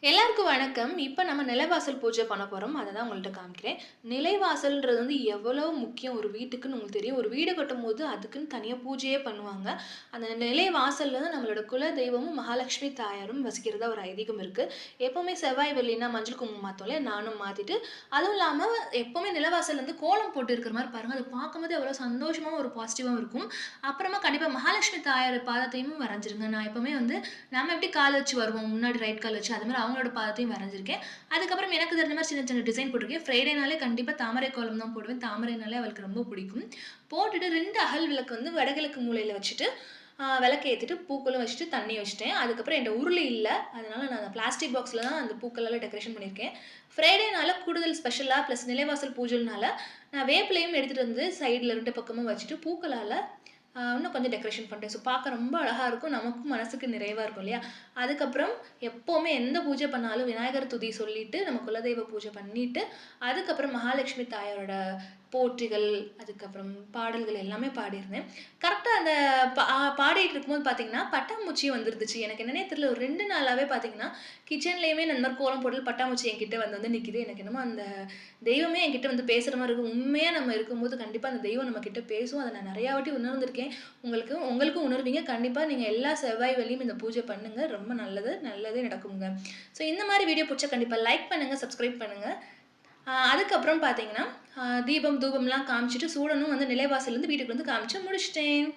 எல்லாருக்கும் வணக்கம். இப்ப நம்ம நிலைவாசல் பூஜை பண்ண போறோம். அத தான் உங்கள்ட்ட காமிக்கிறேன். நிலைவாசல்ன்றது வந்து எவ்வளோ முக்கியம் ஒரு வீட்டுக்குன்னு உங்களுக்கு தெரியும். ஒரு வீடு கட்டும்போது அதுக்குன்னு தனியா பூஜையே பண்ணுவாங்க. அந்த நிலைவாசல்ல தான் நம்மளோட குல தெய்வமும் மகாலட்சுமி தாயாரும் வசிக்கிறதா ஒரு ஐதீகம் இருக்கு. எப்பவுமே செவ்வாய், வெள்ளினா மஞ்சள் குங்குமம் மாத்தோம்ல, நானும் மாத்திட்டு, அதுவும் இல்லாம எப்பவுமே நிலைவாசல்ல வந்து கோலம் போட்டு இருக்கிற மாரி பாருங்க. அது பார்க்கும்போது எவ்வளோ சந்தோஷமாவும், ஒரு பாசிட்டிவாவும் இருக்கும். அப்புறமா கண்டிப்பா மகாலட்சுமி தாயார் பாதத்தையும் வரைஞ்சிருங்க. நான் எப்பவுமே வந்து நம்ம எப்படி கால் வச்சு வருவோம், முன்னாடி ரைட் கால் வச்சு, அது மாரி அவங்களோட பாதத்தையும் வரைஞ்சிருக்கேன். அதுக்கப்புறம் எனக்கு தெரிஞ்ச மாரி சின்ன சின்ன டிசைன் போட்டிருக்கேன். ஃப்ரைடேனாலே கண்டிப்பா தாமரை கோலம் தான் போடுவேன். தாமரைனாலே அவளுக்கு ரொம்ப பிடிக்கும். போட்டுட்டு 2 அகல் விளக்கு வந்து வடகிழக்கு மூலையில வச்சுட்டு, விளக்கு ஏத்திட்டு, பூக்களும் வச்சுட்டு, தண்ணி வச்சுட்டேன். அதுக்கப்புறம் என்ட்ட உருளி இல்ல. அதனால நான் அந்த பிளாஸ்டிக் பாக்ஸ்ல தான் அந்த பூக்களால டெக்கரேஷன் பண்ணியிருக்கேன். ஃப்ரைடேனால கூடுதல் ஸ்பெஷலா பிளஸ் நிலைவாசல் பூஜைனால நான் வேப்பிலையும் எடுத்துட்டு வந்து சைடுல 2 பக்கமும் வச்சுட்டு, பூக்களால இன்னும் கொஞ்சம் டெக்கரேஷன் பண்ணிட்டேன். ஸோ பார்க்க ரொம்ப அழகா இருக்கும். நமக்கும் மனசுக்கு நிறைவா இருக்கும் இல்லையா? அதுக்கப்புறம் எப்பவுமே எந்த பூஜை பண்ணாலும் விநாயகர் துதி சொல்லிட்டு, நம்ம குலதெய்வ பூஜை பண்ணிட்டு, அதுக்கப்புறம் மகாலட்சுமி தாயாரோட போற்றிகள், அதுக்கப்புறம் பாடல்கள் எல்லாமே பாடியிருந்தேன். கரெக்ட்டா அந்த பாடிட்டு இருக்கும்போது பார்த்தீங்கன்னா, பட்டாம்பூச்சி வந்துருந்துச்சு. எனக்கு என்னன்னே தெரியல. ஒரு 2 நாளாவே பார்த்தீங்கன்னா, கிச்சன்லயுமே இந்த மாரி கோலம் போடல் பட்டாம்பூச்சி என்கிட்ட வந்து வந்து நிக்குது. எனக்கு என்னமோ அந்த தெய்வமே என்கிட்ட வந்து பேசுற மாரி இருக்கு. உண்மையா நம்ம இருக்கும்போது கண்டிப்பா அந்த தெய்வம் நம்ம கிட்ட பேசும். அத நான் நெறையா வாட்டி உணர்ந்திருக்கேன். உங்களுக்கும் உணர்வீங்க. கண்டிப்பா நீங்க எல்லா செவ்வாய், வெள்ளியும் இந்த பூஜை பண்ணுங்க. ரொம்ப நல்லது. நல்லதே நடக்குங்க. ஸோ இந்த மாரி வீடியோ புடிச்சா கண்டிப்பா லைக் பண்ணுங்க, சப்ஸ்கிரைப் பண்ணுங்க. அதுக்கப்புறம் பார்த்தீங்கன்னா, தீபம், தூபம்லாம் காமிச்சுட்டு சூடனும் வந்து நிலைவாசல்லேருந்து வீட்டுக்கு வந்து காமிச்சு முடிச்சுட்டேன்.